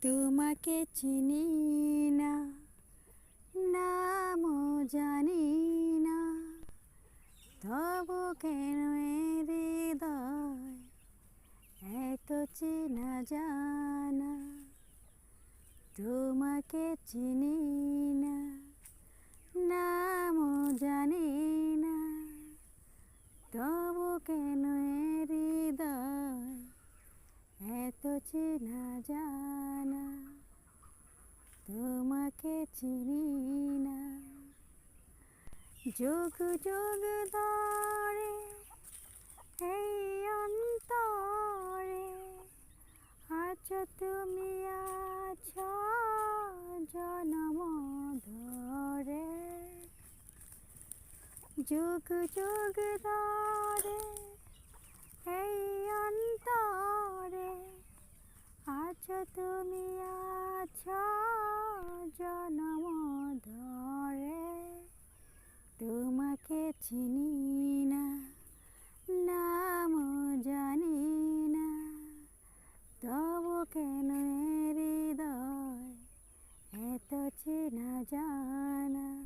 তোমাকে চিনি না, নামও জানি না, তবু কেন এ হৃদয় এত চেনা জানা। তোমাকে চিনি না, নামও জানি না, তবু কেন এ হৃদয় এত চেনা জানা। তোমাকে চিনি না। যুগ যুগ ধরে এই অন্তরে আছো তুমি, আছো জনম ধরে। যুগ যুগ ধরে এই অন্তরে আছো তুমি, আছো জনম